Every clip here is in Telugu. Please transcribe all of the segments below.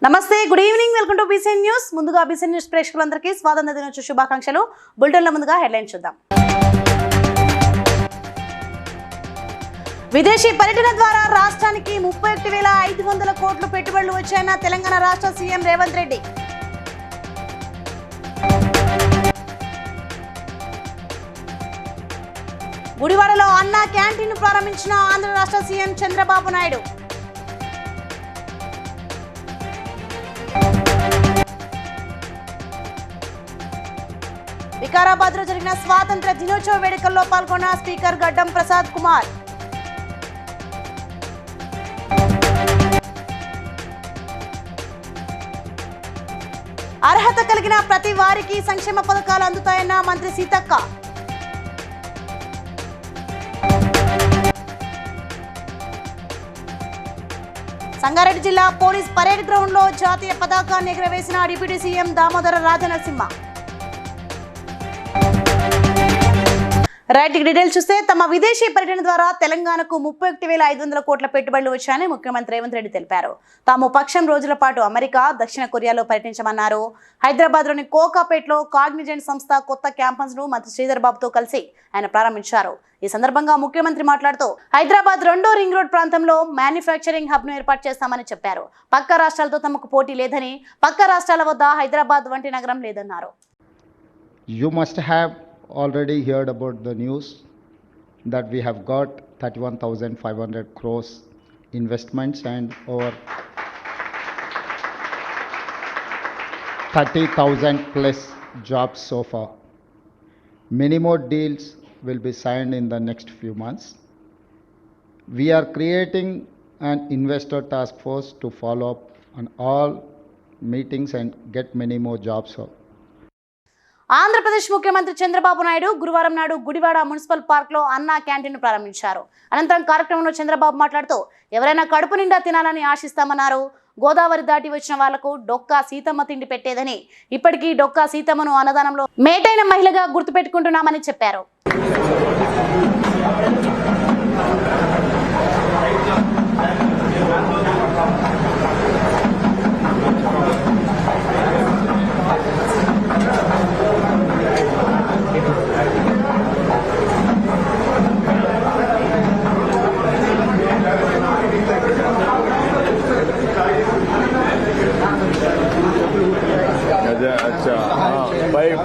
నమస్తే, good evening, welcome to BCN news. ముందుగా బీసీఎన్ న్యూస్ ప్రేక్షకులందరికీ స్వాతంత్ర దినోత్సవ శుభాకాంక్షలు. బులెటిన్ల ముందుగా హెడ్లైన్స్ చూద్దాం. విదేశీ పర్యటన ద్వారా రాష్ట్రానికి 31,500 కోట్లు పెట్టుబడులు వచ్చాయన్న తెలంగాణ రాష్ట్ర సీఎం రేవంత్ రెడ్డి. గుడివాడలో అన్నా క్యాంటీన్ ప్రారంభించిన ఆంధ్ర రాష్ట్ర సీఎం చంద్రబాబు నాయుడు. వికారాబాద్ లో జరిగిన స్వాతంత్ర దినోత్సవ వేడుకల్లో పాల్గొన్న స్పీకర్ గడ్డం ప్రసాద్ కుమార్. అర్హత కలిగిన ప్రతి వారికి సంక్షేమ పథకాలు అందుతాయన్న మంత్రి సీతక్క. సంగారెడ్డి జిల్లా పోలీస్ పరేడ్ గ్రౌండ్ లో జాతీయ పతాకాన్ని ఎగురవేసిన deputy CM Damodara Rajanarasimha. Right, details చూస్తే తమ విదేశీ పర్యటన ద్వారా తెలంగాణకు 31,500 కోట్ల పెట్టుబడులు వచ్చాయని ముఖ్యమంత్రి రేవంత్ రెడ్డి తెలిపారు. తాము పక్షం రోజుల పాటు అమెరికా, దక్షిణ కొరియాలో పర్యటించమన్నారు. హైదరాబాద్లోని కోకాపేట్లో కాగ్నిజెంట్ సంస్థ కొత్త క్యాంపస్ ను మంత్రి శ్రీధర్ బాబుతో కలిసి ఆయన ప్రారంభించారు. ఈ సందర్భంగా ముఖ్యమంత్రి మాట్లాడుతూ హైదరాబాద్ 2వ రింగ్ రోడ్ ప్రాంతంలో మ్యానుఫ్యాక్చరింగ్ హబ్ ను ఏర్పాటు చేస్తామని చెప్పారు. పక్క రాష్ట్రాలతో తమకు పోటీ లేదని, పక్క రాష్ట్రాల వద్ద హైదరాబాద్ వంటి నగరం లేదన్నారు. You must have already heard about the news that we have got 31,500 crores investments and over 30,000 plus jobs so far. Many more deals will be signed in the next few months. We are creating an investor task force to follow up on all meetings and get many more jobs. Andhra Pradesh ముఖ్యమంత్రి చంద్రబాబు నాయుడు గురువారం నాడు గుడివాడ మున్సిపల్ పార్క్ లో అన్నా క్యాంటీన్ ప్రారంభించారు. అనంతరం కార్యక్రమంలో చంద్రబాబు మాట్లాడుతూ ఎవరైనా కడుపు నిండా తినాలని ఆశిస్తామన్నారు. గోదావరి దాటి వచ్చిన వాళ్లకు డొక్కా సీతమ్మ తిండి పెట్టేదని, ఇప్పటికీ డొక్కా సీతమ్మను అన్నదానంలో మేటైన మహిళగా గుర్తుపెట్టుకుంటున్నామని చెప్పారు.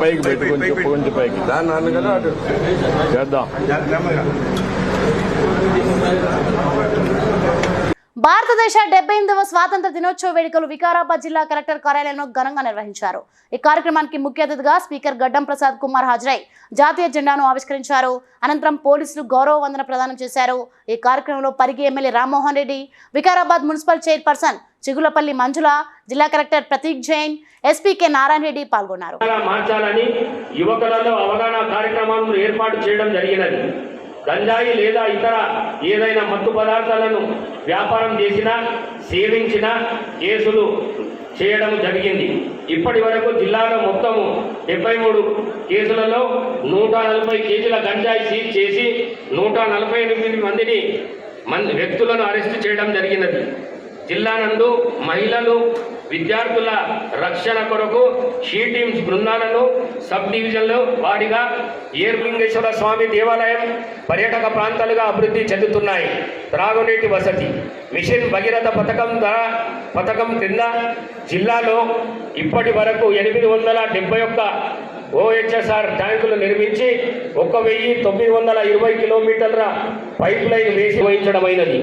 పైకి పెట్టి కొంచెం పైకి దాన్ని కదా చేద్దాం. భారతదేశ 78వ స్వాతంత్ర దినోత్సవ వేడుకలు వికారాబాద్ జిల్లా కలెక్టర్ కార్యాలయంలో ఘనంగా నిర్వహించారు. ఈ కార్యక్రమానికి ముఖ్య అతిథిగా స్పీకర్ గడ్డం ప్రసాద్ కుమార్ హాజరై జాతీయ జెండాను ఆవిష్కరించారు. అనంతరం పోలీసులు గౌరవ వందన ప్రదానం చేశారు. ఈ కార్యక్రమంలో Parigi MLA Rammohan Reddy, Vikarabad municipal chairperson Chigulapalli Manjula, జిల్లా కలెక్టర్ ప్రతీక్ జైన్, ఎస్పీ నారాయణ రెడ్డి పాల్గొన్నారు. మార్చాలని యువకులలో అవగాహన కార్యక్రమాలను ఏర్పాటు చేయడం జరిగినది. గంజాయి లేదా ఇతర ఏదైనా మత్తు పదార్థాలను వ్యాపారం చేసినా, సేవించినా కేసులు చేయడం జరిగింది. ఇప్పటి వరకు జిల్లాలో మొత్తము 73 కేసులలో 140 కేజీల గంజాయి సీజ్ చేసి 148 వ్యక్తులను అరెస్టు చేయడం జరిగినది. జిల్లా నందు మహిళలు, విద్యార్థుల రక్షణ కొరకు షీ టీమ్స్ బృందాలను సబ్ డివిజన్లో వారిగా ఏర్లింగేశ్వర స్వామి దేవాలయం పర్యాటక ప్రాంతాలుగా అభివృద్ధి చెందుతున్నాయి. త్రాగునీటి వసతి మిషన్ భగీరథ పథకం కింద జిల్లాలో ఇప్పటి వరకు 871 OHSR ట్యాంకులు నిర్మించి 1,920 కిలోమీటర్ల పైప్ లైన్ వేసి వహించడమైనది.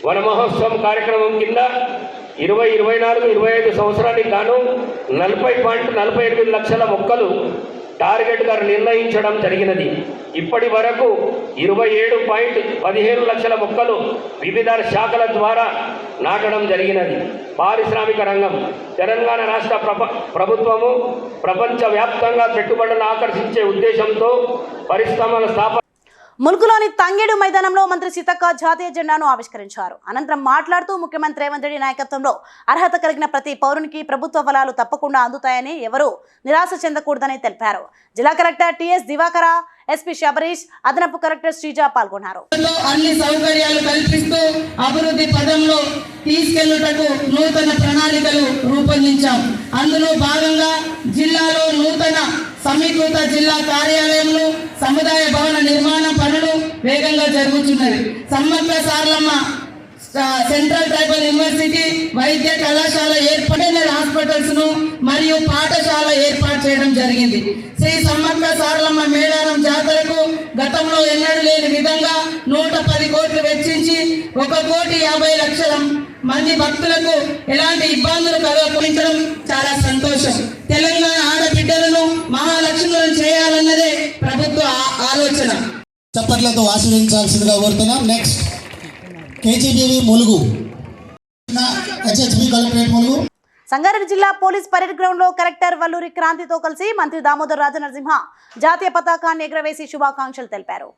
వన మహోత్సవం కార్యక్రమం కింద 2024-25 సంవత్సరానికి గాను 40.48 లక్షల మొక్కలు టార్గెట్గా నిర్ణయించడం జరిగినది. ఇప్పటి వరకు 27.17 లక్షల మొక్కలు వివిధ శాఖల ద్వారా నాటడం జరిగినది. పారిశ్రామిక రంగం తెలంగాణ రాష్ట్ర ప్రభుత్వము ప్రపంచవ్యాప్తంగా పెట్టుబడులను ఆకర్షించే ఉద్దేశంతో పరిశ్రమల స్థాపన ములుగులోని తంగేడు మైదానంలో మంత్రి సీతక్క జాతీయ జెండాను ఆవిష్కరించారు. అనంతరం మాట్లాడుతూ ముఖ్యమంత్రి రేవంత్ రెడ్డి నాయకత్వంలో అర్హత కలిగిన ప్రతి పౌరునికి ప్రభుత్వ ఫలాలు తప్పకుండా అందుతాయని, ఎవరూ నిరాశ చెందకూడదని తెలిపారు. జిల్లా collector T S Divakara, SP Sabarish, అదనపు కలెక్టర్ శ్రీజ పాల్గొన్నారు. అన్ని సౌకర్యాలు కల్పిస్తూ అభివృద్ధి పదంలో తీసుకెళ్లుటకు నూతన ప్రణాళికలు రూపొందించాం. అందులో భాగంగా జిల్లాలో నూతన సమీకృత జిల్లా కార్యాలయంలో సముదాయ భవన నిర్మాణ పనులు వేగంగా జరుగుతున్నది. Sammakka Saralamma central tribal university వైద్య కళాశాల ఏర్పడిన హాస్పిటల్స్ ను మరియు పాఠశాల ఏర్పాటు చేయడం జరిగింది. శ్రీ సమ్మక్క సారలమ్మ మేడారం జాతరకు గతంలో ఎన్నడూ లేని విధంగా 110 కోట్లు వెచ్చించి 1,50,00,000 మంది భక్తులకు ఎలాంటి ఇబ్బందులు కలగకుండా చాలా సంతోషం. తెలంగాణ ఆడబిడ్డలను మహాలక్ష్ములను చేయాలన్నదే ప్రభుత్వ ఆలోచన. చప్పట్లతో ఆశీర్వదించాల్సిందిగా కోరుతున్నాం. Next KGBV Mulugu, HHB collectorate Mulugu. Sangareddy జిల్లా పోలీస్ పరేడ్ గ్రౌండ్ లో కలెక్టర్ వల్లూరి క్రాంతితో కలిసి మంత్రి దామోదర్ రాజనరసింహ జాతీయ పతాకాన్ని ఎగురవేసి శుభాకాంక్షలు తెలిపారు.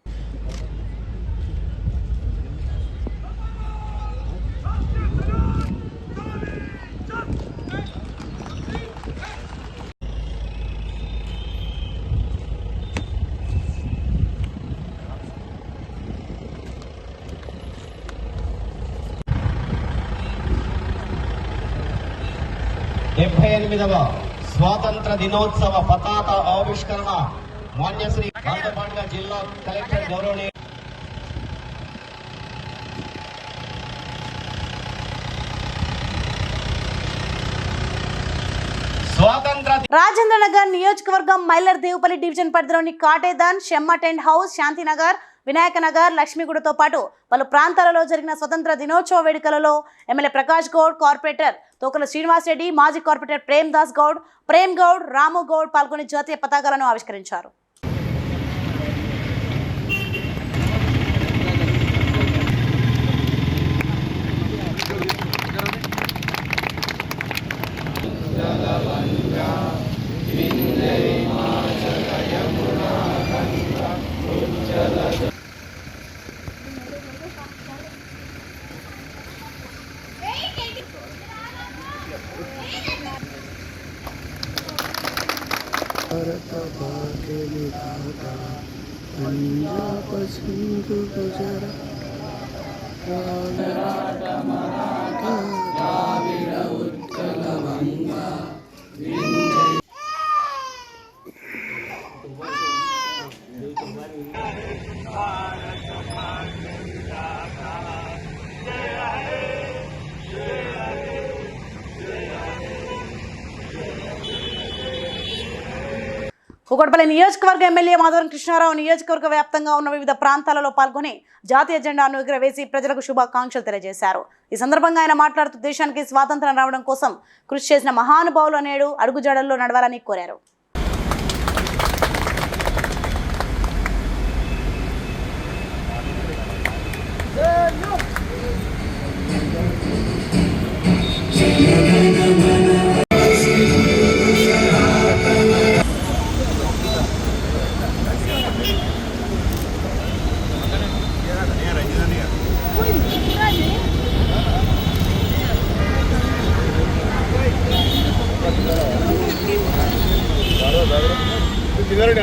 స్వాతంత్ర దినోత్సవ పతాక ఆవిష్కరణ మాన్యశ్రీ రాజపాట్ల జిల్లా కలెక్టర్ గౌరవనీయ రాజేంద్ర నగర్ నియోజకవర్గం మైలర్ దేవుపల్లి డివిజన్ పరిధిలోని కాటేదాన్, షెమ్మ టెంట్ హౌస్, శాంతినగర్, వినాయక నగర్, లక్ష్మీగూడతో పాటు పలు ప్రాంతాలలో జరిగిన స్వతంత్ర దినోత్సవ వేడుకలలో ఎమ్మెల్యే ప్రకాష్ గౌడ్, కార్పొరేటర్ తోకల శ్రీనివాస్ రెడ్డి, మాజీ కార్పొరేటర్ ప్రేమ్ గౌడ్, రాము గౌడ్ పాల్గొని జాతీయ పతాకాలను ఆవిష్కరించారు. కూకట్పల్లి నియోజకవర్గ ఎమ్మెల్యే మాధవరం కృష్ణారావు నియోజకవర్గ వ్యాప్తంగా ఉన్న వివిధ ప్రాంతాలలో పాల్గొని జాతీయ జెండాను ఎగురవేసి ప్రజలకు శుభాకాంక్షలు తెలియజేశారు. ఈ సందర్భంగా ఆయన మాట్లాడుతూ దేశానికి స్వాతంత్రం రావడం కోసం కృషి చేసిన మహానుభావులు నేడు అడుగుజాడల్లో నడవాలని కోరారు.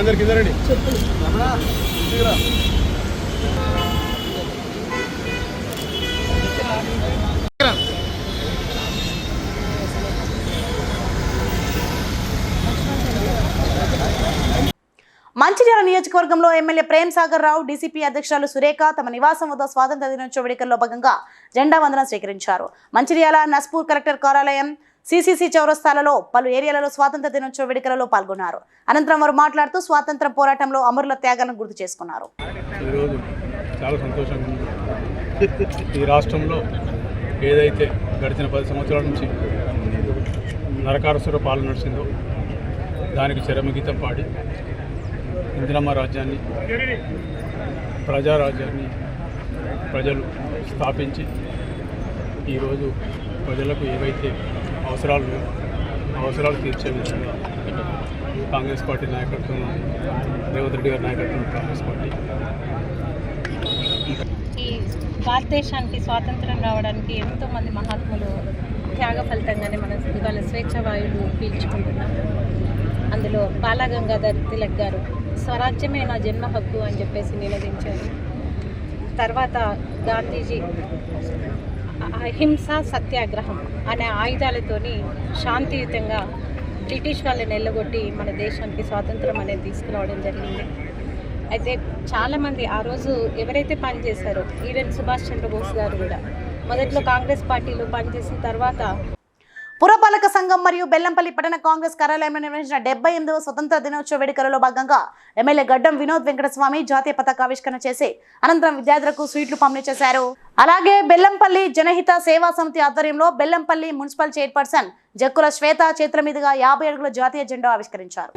అందరు కింద రండి. మంచిర్యాల నియోజకవర్గంలో ఎమ్మెల్యే ప్రేమ్ సాగర్ రావు, డీసీపీ అధ్యక్షురాలు సురేఖ తమ నివాసం వద్ద స్వాతంత్ర దినోత్సవ వేడుకల్లో భాగంగా జెండా వందనం స్వీకరించారు. మంచిర్యాల నస్పూర్ కలెక్టర్ కార్యాలయం, సిసిసి చౌరస్తాలలో పలు ఏరియాలలో స్వాతంత్ర దినోత్సవ వేడుకలలో పాల్గొన్నారు. అనంతరం వారు మాట్లాడుతూ స్వాతంత్ర పోరాటంలో అమరుల త్యాగాలను గుర్తు చేసుకున్నారు. ఈరోజు చాలా సంతోషంగా ఉంది. ఈ రాష్ట్రంలో ఏదైతే గడిచిన 10 సంవత్సరాల నుంచి నరకాసుర పాలన నడిచిందో దానికి చరమగీతం పాడి ఇందిరమ్మ రాజ్యాన్ని, ప్రజారాజ్యాన్ని ప్రజలు స్థాపించి ఈరోజు ప్రజలకు ఏవైతే అవసరాలు తీర్చే విధంగా కాంగ్రెస్ పార్టీ నాయకత్వం, రేవంత్ రెడ్డి గారి నాయకత్వం కాంగ్రెస్ పార్టీ భారతదేశానికి స్వాతంత్రం రావడానికి ఎంతోమంది మహాత్ములు త్యాగ ఫలితంగానే మనం ఇవాళ స్వేచ్ఛ వాయువులు పీల్చుకుంటున్నాం. అందులో బాలగంగాధర్ తిలక్ గారు స్వరాజ్యమే నా జన్మ హక్కు అని చెప్పేసి నిలదించారు. తర్వాత గాంధీజీ అహింస సత్యాగ్రహం అనే ఆయుధాలతోని శాంతియుతంగా బ్రిటిష్ వాళ్ళని ఎల్లగొట్టి మన దేశానికి స్వాతంత్రం అనేది తీసుకురావడం జరిగింది. అయితే చాలామంది ఆ రోజు ఎవరైతే పనిచేశారో, ఈవెన్ సుభాష్ చంద్రబోస్ గారు కూడా మొదట్లో కాంగ్రెస్ పార్టీలో పనిచేసిన తర్వాత పురపాలక సంఘం మరియు బెల్లంపల్లి పట్టణ కాంగ్రెస్ కార్యాలయంలో నిర్వహించిన 78వ స్వతంత్ర దినోత్సవ వేడుకలలో భాగంగా ఎమ్మెల్యే గడ్డం వినోద్ వెంకటస్వామి జాతీయ పతాకావిష్కరణ చేసి అనంతరం విద్యార్థులకు స్వీట్లు పంపిణీ చేశారు. అలాగే బెల్లంపల్లి జనహిత సేవా సమితి ఆధ్వర్యంలో బెల్లంపల్లి మున్సిపల్ చైర్పర్సన్ జక్కుల శ్వేత చేతుల మీదుగా 50 అడుగుల జాతీయ జెండా ఆవిష్కరించారు.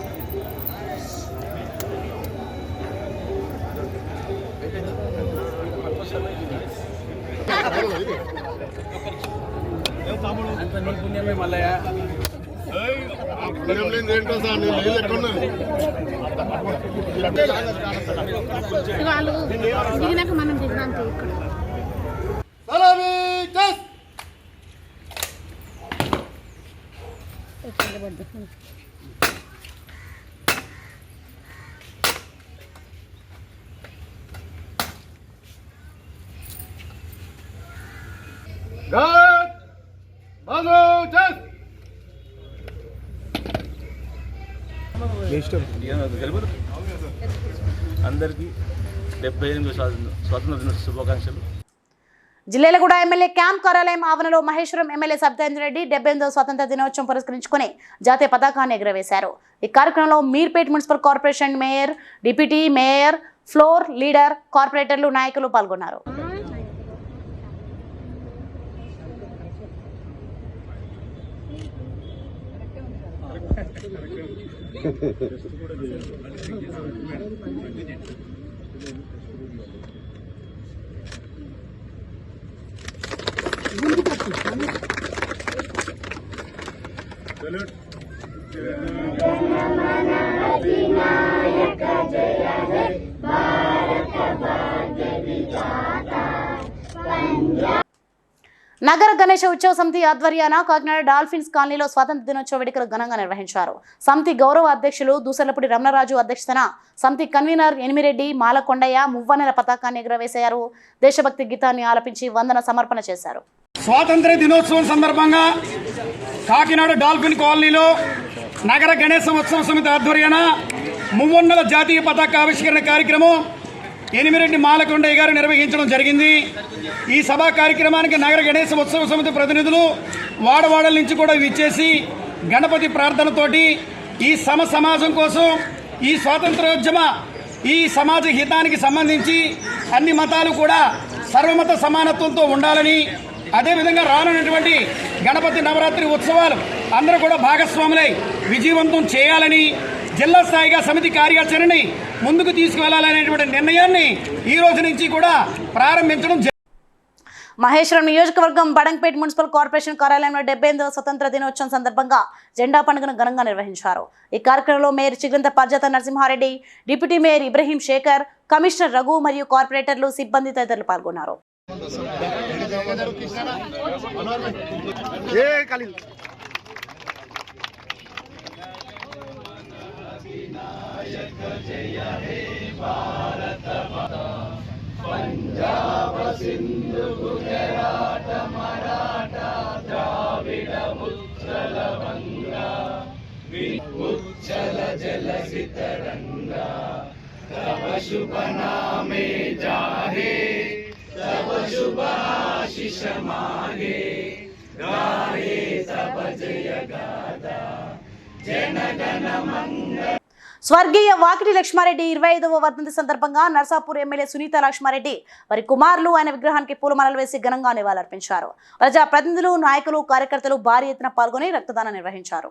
అందరికీ 78వ స్వాతంత్ర దినోత్సవ శుభాకాంక్షలు. జిల్లాలగూడ ఎమ్మెల్యే క్యాంప్ కార్యాలయం ఆవరణలో మహేశ్వరం ఎమ్మెల్యే సబితేంద్ర రెడ్డి 78వ స్వాతంత్ర దినోత్సవం పురస్కరించుకుని జాతీయ పతాకాన్ని ఎగురవేశారు. ఈ కార్యక్రమంలో Meerpet municipal corporation mayor, deputy mayor, floor leader, కార్పొరేటర్లు, నాయకులు పాల్గొన్నారు. నగర గణేష ఉత్సవ సమితి ఆధ్వర్యాన కాకినాడ డాల్ఫిన్స్ కాలనీలో స్వాతంత్ర దినోత్సవ వేడుకలు ఘనంగా నిర్వహించారు. సమితి గౌరవ అధ్యక్షులు దూసర్లపూడి రమణరాజు అధ్యక్షతన సమితి కన్వీనర్ ఎనిమిరెడ్డి, మాలకొండయ్య మువ్వనెల పతాకాన్ని ఎగురవేశారు. దేశభక్తి గీతాన్ని ఆలపించి వందన సమర్పణ చేశారు. స్వాతంత్ర దినోత్సవం సందర్భంగా కాకినాడ డాల్ఫిన్ కాలనీలో నగర గణేశ ఉత్సవ సమితి ఆధ్వర్యాన మువ్వన్నెల జాతీయ పతాక ఆవిష్కరణ కార్యక్రమం ఎనిమిరెడ్డి మాలకొండయ్య గారు నిర్వహించడం జరిగింది. ఈ సభా కార్యక్రమానికి నగర గణేశ ఉత్సవ సమితి ప్రతినిధులు వాడవాడల నుంచి కూడా విచ్చేసి గణపతి ప్రార్థనతోటి ఈ సమాజం కోసం, ఈ స్వాతంత్రోద్యమ, ఈ సమాజ హితానికి సంబంధించి అన్ని మతాలు కూడా సర్వమత సమానత్వంతో ఉండాలని, అదేవిధంగా రానున్నటువంటి గణపతి నవరాత్రి ఉత్సవాలు అందరూ కూడా భాగస్వాములై విజయవంతం చేయాలని, జిల్లా స్థాయిగా సమితి కార్యాచరణని ముందుకు తీసుకువెళ్లాలనేటువంటి నిర్ణయాన్ని ఈ రోజు నుంచి కూడా ప్రారంభించడం. మహేశ్వరం నియోజకవర్గం బడంగపేట్ మున్సిపల్ కార్పొరేషన్ కార్యాలయంలో 78వ స్వతంత్ర దినోత్సవం సందర్భంగా జెండా పండుగను ఘనంగా నిర్వహించారు. ఈ కార్యక్రమంలో mayor Chigrantha Parijatha Narasimha Reddy, deputy mayor Ibrahim Shekhar, commissioner Raghu మరియు కార్పొరేటర్లు, సిబ్బంది తదితరులు పాల్గొన్నారు. పంజాబ సింధు గుజరాట మరాఠ ద్రావిడ ఉచ్చల వంగ ఉచ్చల జలసిత రంగ తవ శుభ నామే జాహే తవ శుభ ఆశిష మాగే గాయే తవ జయ గాథా జనగణ మంగళ. స్వర్గీయ వాకిటి లక్ష్మారెడ్డి 25వ వర్ధంతి సందర్భంగా నర్సాపూర్ ఎమ్మెల్యే సునీత లక్ష్మారెడ్డి వారి కుమారులు ఆయన విగ్రహానికి పూలమాలలు వేసి ఘనంగా నివాళులర్పించారు. ప్రజా ప్రతినిధులు, నాయకులు, కార్యకర్తలు భారీ ఎత్తున పాల్గొని రక్తదానం నిర్వహించారు.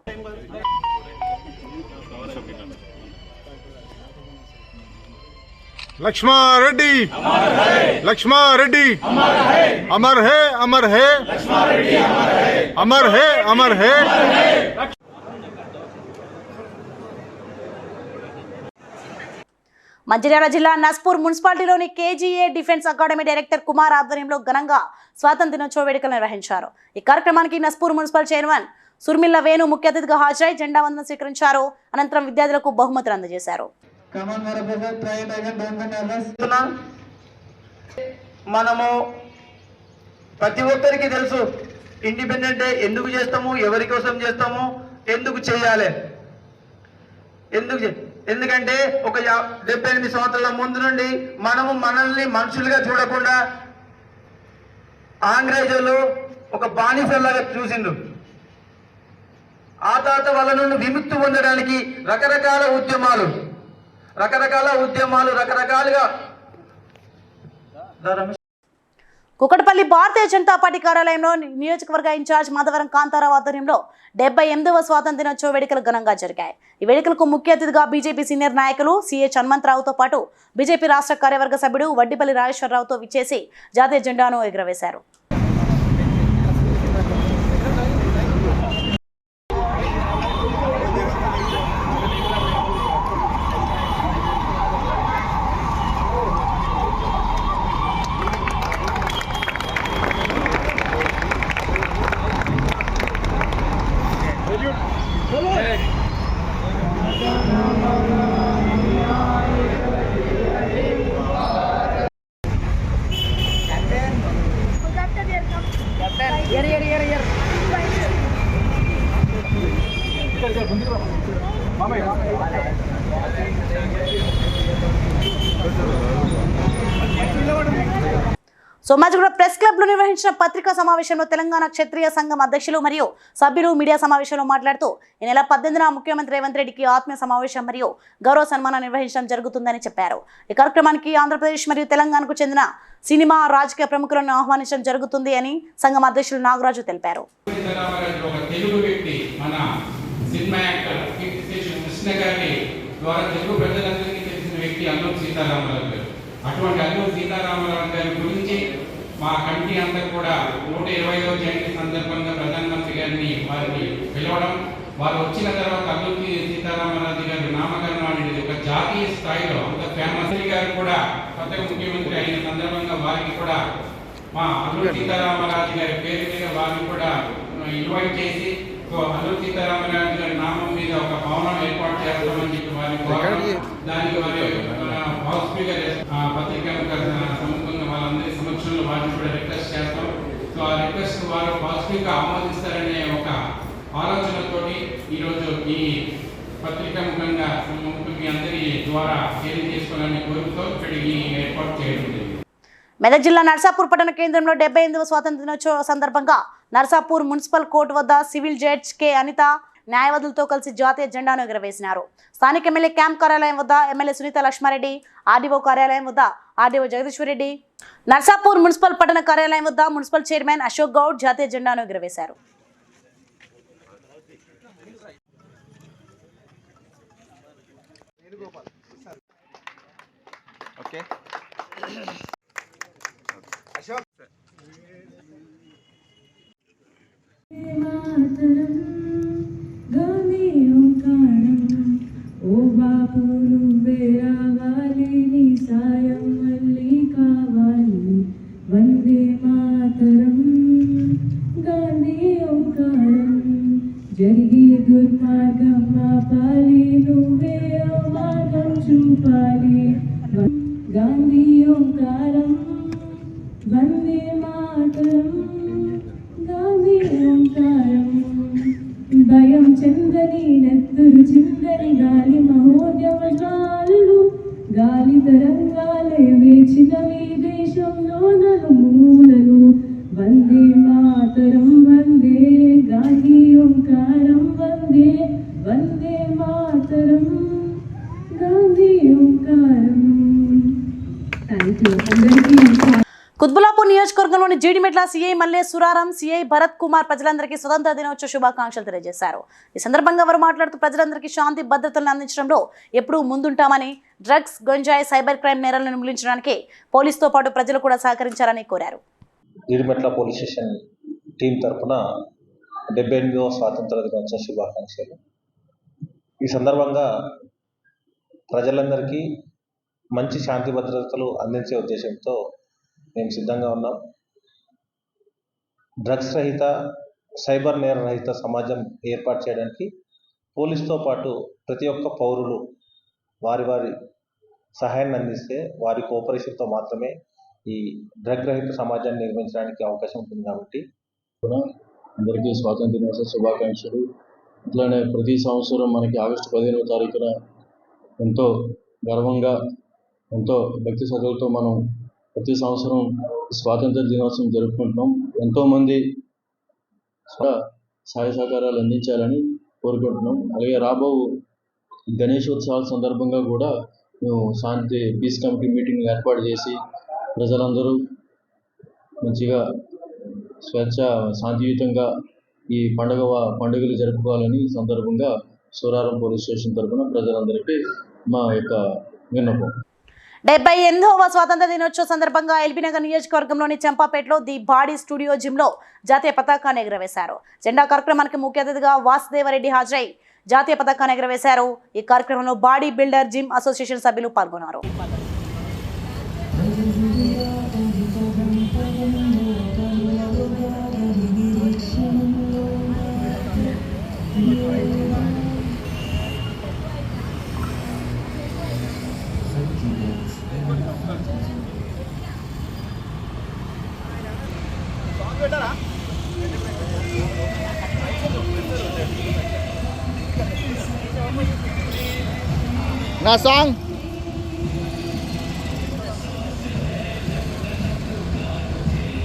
లక్ష్మారెడ్డి లక్ష్మారెడ్డి అమర్ హే అమర్ హే అమర్ హే అమర్ హే. మంచిర్యాల జిల్లా నస్పూర్ మున్సిపాలిటీలోని KGA defence academy director Kumar ఆధ్వర్యంలో ఘనంగా స్వాతంత్ర దినోత్సవ వేడుకలు నిర్వహించారు. ఈ కార్యక్రమానికి నస్పూర్ మున్సిపల్ చైర్మన్ సుర్మిల్ల వేణు ముఖ్య అతిథిగా హాజరై జెండా వందనం స్వీకరించారు. అనంతరం విద్యార్థులకు బహుమతులు అందజేశారు. మనము ప్రతి ఒక్కరికి తెలుసు ఇండిపెండెంట్ డే ఎందుకు చేస్తాము, ఎవరి కోసం చేస్తాము, ఎందుకు చేయాలి. ఎందుకంటే ఒక 78 సంవత్సరాల ముందు నుండి మనము మనల్ని మనుషులుగా చూడకుండా ఆంగ్లేయులు ఒక బానిసలాగా చూసిండు. ఆ తర్వాత వాళ్ళ నుండి విముక్తి పొందడానికి రకరకాల ఉద్యమాలు రకరకాలుగా కుకట్పల్లి భారతీయ జనతా పార్టీ కార్యాలయంలో నియోజకవర్గ ఇన్ఛార్జ్ మాధవరం కాంతారావు ఆధ్వర్యంలో 78వ స్వాతంత్ర దినోత్సవ వేడుకలు ఘనంగా జరిగాయి. ఈ వేడుకలకు ముఖ్య అతిథిగా బీజేపీ సీనియర్ నాయకులు సిఏ హనుమంతరావుతో పాటు బీజేపీ రాష్ట్ర కార్యవర్గ సభ్యుడు వడ్డిపల్లి రాజేశ్వరరావుతో విచ్చేసి జాతీయ జెండాను ఎగురవేశారు. సోమాజిగూడ ప్రెస్ క్లబ్ లో నిర్వహించిన పత్రికా సమావేశంలో తెలంగాణ క్షత్రియ సంఘం అధ్యక్షులు మరియు సభ్యులు మీడియా సమావేశంలో మాట్లాడుతూ ఈ నెల 18న ముఖ్యమంత్రి రేవంత్ రెడ్డికి ఆత్మీయ సమావేశం మరియు గౌరవ సన్మానం నిర్వహించడం జరుగుతుందని చెప్పారు. ఈ కార్యక్రమానికి ఆంధ్రప్రదేశ్ మరియు తెలంగాణకు చెందిన సినిమా రాజకీయ ప్రముఖులను ఆహ్వానించడం జరుగుతుంది అని సంఘం అధ్యక్షులు నాగరాజు తెలిపారు. అటువంటి అల్లూరి సీతారామరాజు గారి గురించి మా కమిటీ అంతా కూడా 120వ జయంతి సందర్భంగా ప్రధానమంత్రి గారిని వారిని పిలవడం, వారు వచ్చిన తర్వాత అల్లూరి సీతారామరాజు గారి నామకరణం అనేది ఒక జాతీయ స్థాయిలో అంత ఫేమస్ గారు కూడా కొత్తగా ముఖ్యమంత్రి అయిన సందర్భంగా వారికి కూడా మా అల్లూరి సీతారామరాజు గారి పేరు మీద వారిని కూడా ఇన్వైట్ చేసి అల్లూరి సీతారామరాజు గారి నామం మీద ఒక భవనం ఏర్పాటు చేస్తామని చెప్పి వారిని దానికి వారి హౌస్ స్పీకర్ పత్రికా సముఖంగా వాళ్ళందరి సమక్షంలో వారిని కూడా రిక్వెస్ట్ చేస్తాం. సో ఆ రిక్వెస్ట్ వారు పాజిటివ్గా ఆమోదిస్తారనే ఒక ఆలోచనతోటి ఈరోజు ఈ పత్రికా ముఖంగా మీ అందరి ద్వారా తెలియజేసుకోవాలని కోరుతూ ఇక్కడ ఈ ఏర్పాటు చేయడం. మెదక్ జిల్లా నర్సాపూర్ పట్టణ కేంద్రంలో 78వ స్వాతంత్ర దినోత్సవ సందర్భంగా నర్సాపూర్ మున్సిపల్ కోర్టు వద్ద సివిల్ జడ్జ్ కె అనిత న్యాయవాదులతో కలిసి జాతీయ జెండాను ఎగురవేసినారు. స్థానిక ఎమ్మెల్యే క్యాంప్ కార్యాలయం వద్ద ఎమ్మెల్యే సునీత లక్ష్మారెడ్డి, ఆర్డీఓ కార్యాలయం వద్ద ఆర్డీఓ జగదీశ్వర్ రెడ్డి, నర్సాపూర్ మున్సిపల్ పట్టణ కార్యాలయం వద్ద మున్సిపల్ చైర్మన్ అశోక్ గౌడ్ జాతీయ జెండాను ఎగురవేశారు. ఓ బాపు నువ్వే రావాలి, నీ సాయం మళ్ళీ కావాలి. వందే మాతరం గాంధీ ఓంకారం, జరిగే దుర్మార్గం ఆపాలి, నువ్వే మార్గం చూపాలి. గాంధీ ఓంకారం వందే మాతరం, గాంధీ ఓంకారం. భయం చెందని నెత్తురు చిందని గాలి మహోద్యమ జ్వాలలు, గాలి తరంగాలే వేచినవి దేశంలో నలుమూలలు. వందే మాతరం వందే గాంధీ ఓంకారం, వందే వందే మాతరం గాంధీ ఓంకారం. థ్యాంక్ యూ అందరికీ. కుత్బులాపూర్ నియోజకవర్గంలోని జీడిమెట్ల సిఐ మల్లె సురారం, సిఐ భరత్ కుమార్ ప్రజలందరికీ స్వతంత్ర దినోత్సవ శుభాకాంక్షలు తెలియజేశారు. ఈ సందర్భంగా వారు మాట్లాడుతూ ప్రజలందరికీ శాంతి భద్రతలను అందించడంలో ఎప్పుడూ ముందుంటామని, డ్రగ్స్, గంజాయి, సైబర్ క్రైమ్ నేరాలను నిర్మూలించడానికి పోలీసుతో పాటు ప్రజలు కూడా సహకరించాలని కోరారు. జీడిమెట్ల పోలీస్ స్టేషన్ టీం తరఫున 78వ స్వాతంత్ర దినోత్సవ శుభాకాంక్షలు. ఈ సందర్భంగా ప్రజలందరికీ మంచి శాంతి భద్రతలు అందించే ఉద్దేశంతో మేము సిద్ధంగా ఉన్నాం. డ్రగ్స్ రహిత, సైబర్ నేర రహిత సమాజం ఏర్పాటు చేయడానికి పోలీసుతో పాటు ప్రతి ఒక్క పౌరులు వారి వారి సహాయాన్ని అందిస్తే, వారి కోఆపరేషన్తో మాత్రమే ఈ డ్రగ్ రహిత సమాజాన్ని నిర్మించడానికి అవకాశం ఉంటుంది. కాబట్టి అందరికీ స్వాతంత్ర దినోత్సవ శుభాకాంక్షలు. అట్లానే ప్రతి సంవత్సరం మనకి ఆగస్టు 15వ తారీఖున ఎంతో గర్వంగా, ఎంతో భక్తి శ్రద్ధలతో మనం ప్రతి సంవత్సరం స్వాతంత్ర దినోత్సవం జరుపుకుంటున్నాం. ఎంతోమంది సహాయ సహకారాలు అందించాలని కోరుకుంటున్నాం. అలాగే రాబో గణేశోత్సవాల సందర్భంగా కూడా మేము పీస్ కమిటీ మీటింగ్ ఏర్పాటు చేసి ప్రజలందరూ మంచిగా శాంతియుతంగా ఈ పండుగలు జరుపుకోవాలని సందర్భంగా సూరారం పోలీస్ స్టేషన్ తరఫున ప్రజలందరికీ మా యొక్క విన్నపం. 78వ స్వాతంత్ర దినోత్సవ సందర్భంగా ఎల్బీనగర్ నియోజకవర్గంలోని చంపాపేటలో ది బాడీ స్టూడియో జిమ్లో జాతీయ పతాకాన్ని ఎగురవేశారు. జెండా కార్యక్రమానికి ముఖ్య అతిథిగా వాసుదేవరెడ్డి హాజరై జాతీయ పతాకాన్ని ఎగురవేశారు. ఈ కార్యక్రమంలో బాడీ బిల్డర్ జిమ్ అసోసియేషన్ సభ్యులు పాల్గొన్నారు. నా సాంగ్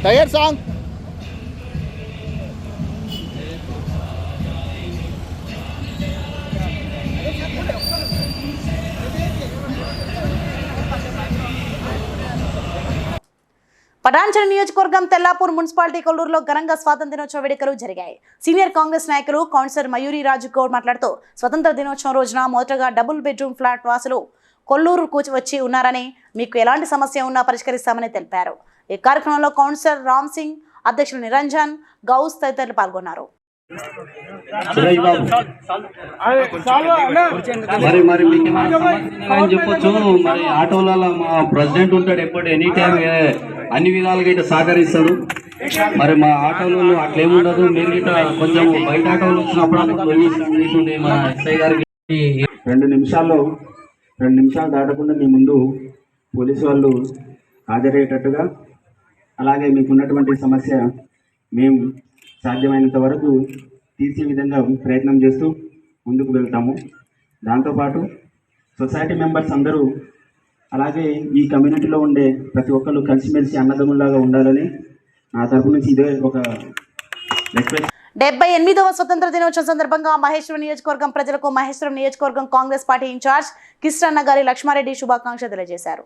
టైర్ సాంగ్ పటాన్చెరు నియోజకవర్గం తెల్లాపూర్ మున్సిపాలిటీ కొల్లూరులో ఘనంగా స్వాతంత్ర దినోత్సవ వేడుకలు జరిగాయి. సీనియర్ కాంగ్రెస్ నాయకులు కౌన్సిలర్ మయూరి రాజు గౌడ్ మాట్లాడుతూ స్వతంత్ర దినోత్సవం రోజున మొదటగా డబుల్ బెడ్రూమ్ ఫ్లాట్ వాసులు కొల్లూరు వచ్చి ఉన్నారని, మీకు ఎలాంటి సమస్య ఉన్నా పరిష్కరిస్తామని తెలిపారు. ఈ కార్యక్రమంలో కౌన్సిలర్ రామ్ సింగ్, అధ్యక్షులు నిరంజన్, గౌస్ తదితరులు పాల్గొన్నారు. మరి మీకు చెప్పొచ్చు. మరి ఆటోలలో మా ప్రెసిడెంట్ ఉంటాడు, ఎప్పుడు ఎనీ టైం అన్ని విధాలుగా ఇట్లా సహకరిస్తాడు. మరి మా ఆటోలలో అట్లేముండదు. మీరు ఇట్లా కొంచెం బయట ఆటోలు వచ్చినప్పుడు మన ఎస్ఐ గారికి 2 నిమిషాలు దాటకుండా మీ ముందు పోలీసు వాళ్ళు హాజరయ్యేటట్టుగా, అలాగే మీకున్నటువంటి సమస్య మేము సాధ్యమైనంత వరకు తీసే విధంగా ప్రయత్నం చేస్తూ ముందుకు వెళ్తాము. దాంతోపాటు సొసైటీ మెంబర్స్ అందరూ, అలాగే ఈ కమ్యూనిటీలో ఉండే ప్రతి ఒక్కరు కలిసిమెలిసి అన్నదమ్ముల్లాగా ఉండాలని నా తరపు నుంచి ఇదే ఒక రిక్వెస్ట్. 78వ స్వతంత్ర దినోత్సవం సందర్భంగా మహేశ్వరం నియోజకవర్గం ప్రజలకు మహేశ్వరం నియోజకవర్గం కాంగ్రెస్ పార్టీ ఇన్ఛార్జ్ కిష్టన్న గారి లక్ష్మారెడ్డి శుభాకాంక్షలు తెలియజేశారు.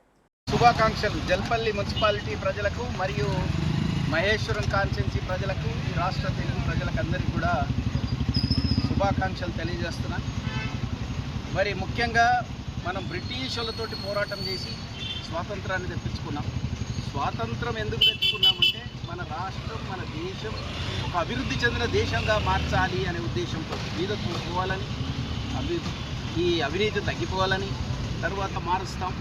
శుభాకాంక్షలు జల్పల్లి మున్సిపాలిటీ ప్రజలకు మరియు మహేశ్వరం కాన్స్టిట్యున్సీ ప్రజలకు, ఈ రాష్ట్ర తెలుగు ప్రజలకు అందరికీ కూడా శుభాకాంక్షలు తెలియజేస్తున్నాను. మరి ముఖ్యంగా మనం బ్రిటిష్ వాళ్ళతోటి పోరాటం చేసి స్వాతంత్రాన్ని తెప్పించుకున్నాం. స్వాతంత్రం ఎందుకు తెచ్చుకున్నామంటే మన రాష్ట్రం, మన దేశం ఒక అభివృద్ధి చెందిన దేశంగా మార్చాలి అనే ఉద్దేశంతో మీద పోవాలని, ఈ అవినీతి తగ్గిపోవాలని తర్వాత మారుస్తాం.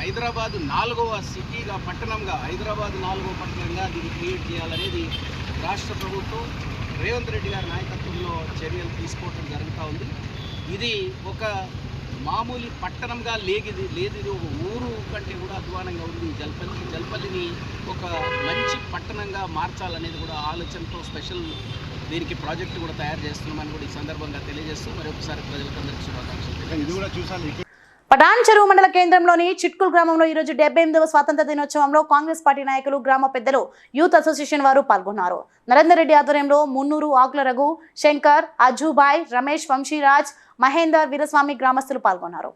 హైదరాబాద్ 4వ సిటీగా, పట్టణంగా, హైదరాబాద్ 4వ పట్టణంగా దీన్ని క్రియేట్ చేయాలనేది రాష్ట్ర ప్రభుత్వం రేవంత్ రెడ్డి గారి నాయకత్వంలో చర్యలు తీసుకోవడం జరుగుతూ ఉంది. ఇది ఒక మామూలు పట్టణంగా లేదు, ఇది ఒక ఊరు కంటే కూడా అధ్వానంగా ఉంది జల్పల్లిని ఒక మంచి పట్టణంగా మార్చాలనేది కూడా ఆలోచనతో స్పెషల్ దీనికి ప్రాజెక్టు కూడా తయారు చేస్తున్నామని కూడా ఈ సందర్భంగా తెలియజేస్తూ మరి ఒకసారి ప్రజలందరికీ శుభాకాంక్షలు. ఇది కూడా చూసాను. పటాన్చెరు మండల కేంద్రంలోని చిట్కుల్ గ్రామంలో ఈరోజు 78వ స్వాతంత్ర దినోత్సవంలో కాంగ్రెస్ పార్టీ నాయకులు, గ్రామ పెద్దలు, యూత్ అసోసియేషన్ వారు పాల్గొన్నారు. నరేందర్ రెడ్డి ఆధ్వర్యంలో మున్నూరు, ఆకుల రఘు, శంకర్, అజుబాయ్, రమేష్, వంశీరాజ్, మహేందర్, వీరస్వామి గ్రామస్తులు పాల్గొన్నారు.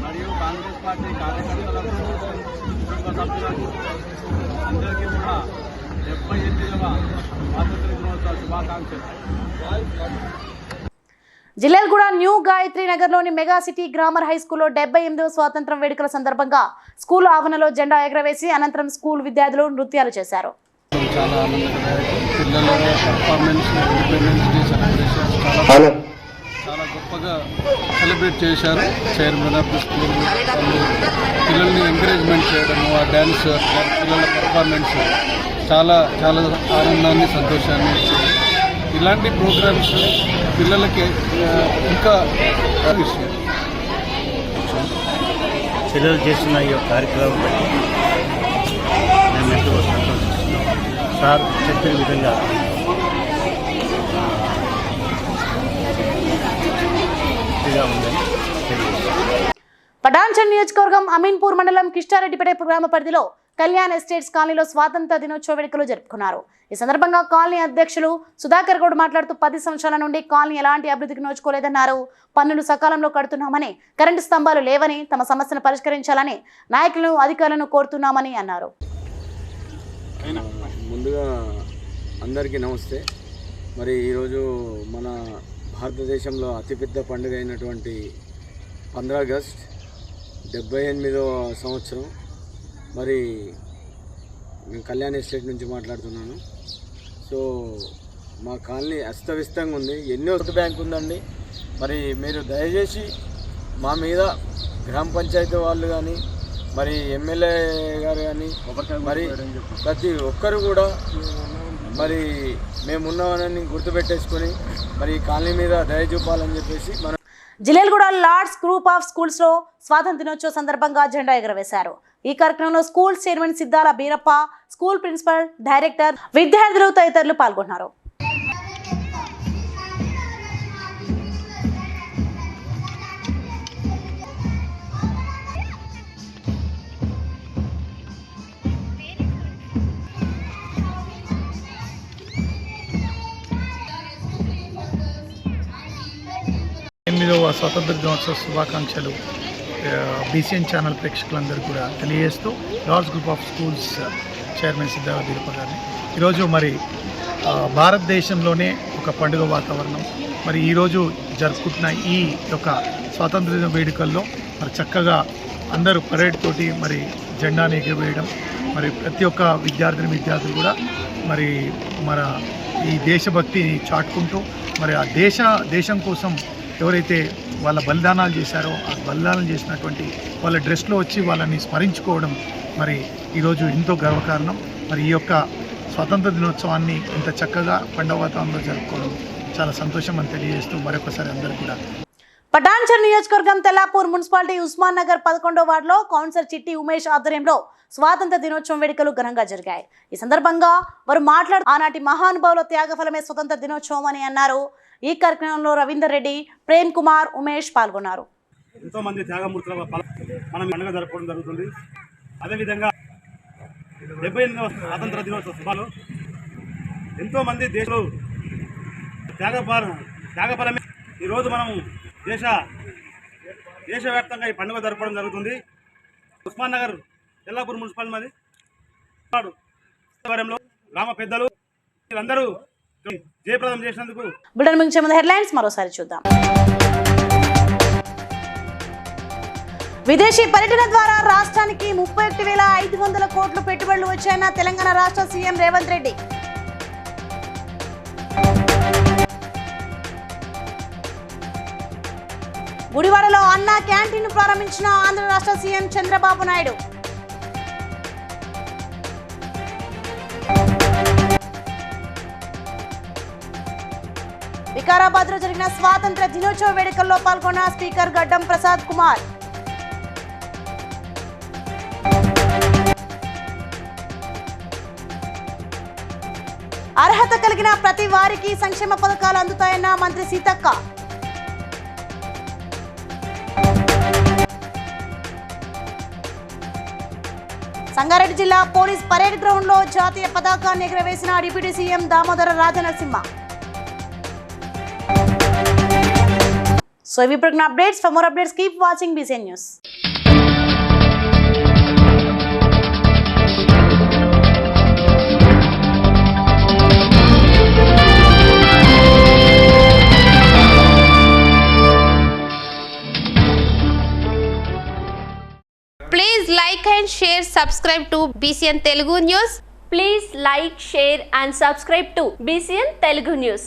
మరియు కాంగ్రెస్ పార్టీ కార్యకర్తలకు, కుటుంబ సభ్యులకు అందరికీ కూడా 78వ స్వాతంత్ర దినోత్సవ శుభాకాంక్షలు. జిల్లాల్గూడ న్యూ గాయత్రి నగర్లోని మెగా సిటీ గ్రామర్ హై స్కూల్లో 78వ స్వాతంత్రం వేడుకల సందర్భంగా స్కూల్ ఆవరణలో జెండా ఎగరవేసి అనంతరం స్కూల్ విద్యార్థులు నృత్యాలు చేశారు. చాలా ఆనందకరమైన పిల్లల పర్ఫార్మెన్స్, ఇండిపెండెన్స్ డే సెలబ్రేషన్స్ చాలా గొప్పగా సెలబ్రేట్ చేశారు. చైర్మన్ ఆఫ్ ది స్కూల్ వాళ్ళు పిల్లల్ని ఎంకరేజ్మెంట్ చేయడము, ఆ డ్యాన్స్, పిల్లల పర్ఫార్మెన్స్ చాలా చాలా ఆనందాన్ని, సంతోషాన్ని ఇచ్చారు. ఇలాంటి ప్రోగ్రామ్స్ పిల్లలకి ఇంకా విషయం పిల్లలు చేస్తున్న ఈ కార్యక్రమం బట్టి మేము ఎంతో సంతోషిస్తున్నాం. సార్ చెప్పిన విధంగా ఉందని తెలియజేస్తాం. పటాన్చెరు నియోజకవర్గం అమీన్పూర్ మండలం కిష్టారెడ్డిపేట గ్రామ పరిధిలో కళ్యాణ్ ఎస్టేట్స్ కాలనీలో స్వాతంత్ర దినోత్సవ వేడుకలు జరుపుకున్నారు. ఈ సందర్భంగా కాలనీ అధ్యక్షులు సుధాకర్ గౌడ్ మాట్లాడుతూ 10 సంవత్సరాల నుండి కాలనీ ఎలాంటి అభివృద్ధికి నోచుకోలేదన్నారు. పన్నులు సకాలంలో కడుతున్నామని, కరెంటు స్తంభాలు లేవని, తమ సమస్యను పరిష్కరించాలని నాయకులను, అధికారులను కోరుతున్నామని అన్నారు. ముందుగా అందరికీ నమస్తే. మరి ఈరోజు మన భారతదేశంలో అతిపెద్ద పండుగ అయినటువంటి 15 ఆగస్ట్ 78వ సంవత్సరం. మరి నేను కళ్యాణ్ ఎస్టేట్ నుంచి మాట్లాడుతున్నాను. సో మా కాలనీ అస్తవ్యస్తంగా ఉంది. ఎన్నో బ్యాంక్ ఉందండి. మరి మీరు దయచేసి మా మీద గ్రామ పంచాయతీ వాళ్ళు కానీ, మరి ఎమ్మెల్యే గారు కానీ, మరి ప్రతి ఒక్కరు కూడా మరి మేమున్నామని గుర్తుపెట్టేసుకొని మరి కాలనీ మీద దయ చూపాలని చెప్పేసి మనం Jillelaguda Lords group of schools లో స్వాతంత్ర దినోత్సవ సందర్భంగా జెండా ఎగురవేశారు. ఈ కార్యక్రమంలో school chairman Siddhala Birappa, school principal, director, విద్యార్థులు తదితరులు పాల్గొన్నారు. స్వాతంత్ర దినోత్సవ శుభాకాంక్షలు బీసీఎన్ ఛానల్ ప్రేక్షకులందరూ కూడా తెలియజేస్తూ Lords group of schools chairman Siddhala Birappa గారిని ఈరోజు మరి భారతదేశంలోనే ఒక పండుగ వాతావరణం. మరి ఈరోజు జరుపుకుంటున్న ఈ యొక్క స్వాతంత్ర దిన వేడుకల్లో మరి చక్కగా అందరూ పరేడ్ తోటి మరి జెండాను ఎగురవేయడం, మరి ప్రతి ఒక్క విద్యార్థులు కూడా మరి మన ఈ దేశభక్తిని చాటుకుంటూ మరి ఆ దేశం కోసం ఎవరైతే వాళ్ళ బలిదానాలు చేశారో ఆ బలిదానాలు చేసినటువంటి వాళ్ళ డ్రెస్లో వచ్చి వాళ్ళని స్మరించుకోవడం మరి ఈరోజు ఎంతో గర్వకారణం. మరి ఈ యొక్క స్వాతంత్ర దినోత్సవాన్ని ఇంత చక్కగా పండుగ వాతావరణంలో జరుపుకోవడం చాలా సంతోషం అని తెలియజేస్తూ మరొకసారి అందరూ కూడా పటాన్చెరు నియోజకవర్గం తెల్లాపూర్ మున్సిపాలిటీ ఉస్మాన్ నగర్ 11వ వార్డులో కౌన్సిలర్ చిట్టి ఉమేష్ ఆధ్వర్యంలో స్వాతంత్ర దినోత్సవం వేడుకలు ఘనంగా జరిగాయి. ఈ సందర్భంగా వారు మాట్లాడుతూ ఆనాటి మహానుభావుల త్యాగఫలమే స్వతంత్ర దినోత్సవం అని అన్నారు. ఈ కార్యక్రమంలో రవీందర్ రెడ్డి, ప్రేమ్ కుమార్, ఉమేష్ పాల్గొన్నారు. ఎంతో మంది త్యాగమూర్తుల మనం పండుగ జరుపుకోవడం జరుగుతుంది. అదేవిధంగా 78వ స్వాతంత్ర దినోత్సవ సభలో ఎంతో మంది దేశంలో త్యాగఫలమే ఈరోజు మనం దేశవ్యాప్తంగా ఈ పండుగ జరపడం జరుగుతుంది. ఉస్మాన్ నగర్ తెల్లాపూర్ మున్సిపల్ మాది గ్రామ పెద్దలు అందరూ జయప్రదం చేసినందుకు బులెటిన్ ముగించే ముందు హెడ్లైన్స్ మరోసారి చూద్దాం. విదేశీ పర్యటన ద్వారా రాష్ట్రానికి 31,500 కోట్లు పెట్టుబడులు వచ్చాయన్న తెలంగాణ రాష్ట్ర సీఎం రేవంత్ రెడ్డి. గుడివాడలో అన్నా క్యాంటీన్ ప్రారంభించిన ఆంధ్ర రాష్ట్ర సీఎం చంద్రబాబు నాయుడు. వికారాబాద్ లో జరిగిన స్వాతంత్ర దినోత్సవ వేడుకల్లో పాల్గొన్న స్పీకర్ గడ్డం ప్రసాద్ కుమార్. అర్హత కలిగిన ప్రతి వారికి సంక్షేమ పథకాలు అందుతాయన్న మంత్రి సీతక్క. సంగారెడ్డి జిల్లా పోలీస్ పరేడ్ గ్రౌండ్ లో జాతీయ పతాకాన్ని ఎగురవేసిన deputy CM Damodara Rajanarasimha. So if you bring updates, for more updates keep watching BCN News. Please like and share, subscribe to BCN Telugu News. Please like, share and subscribe to BCN Telugu News.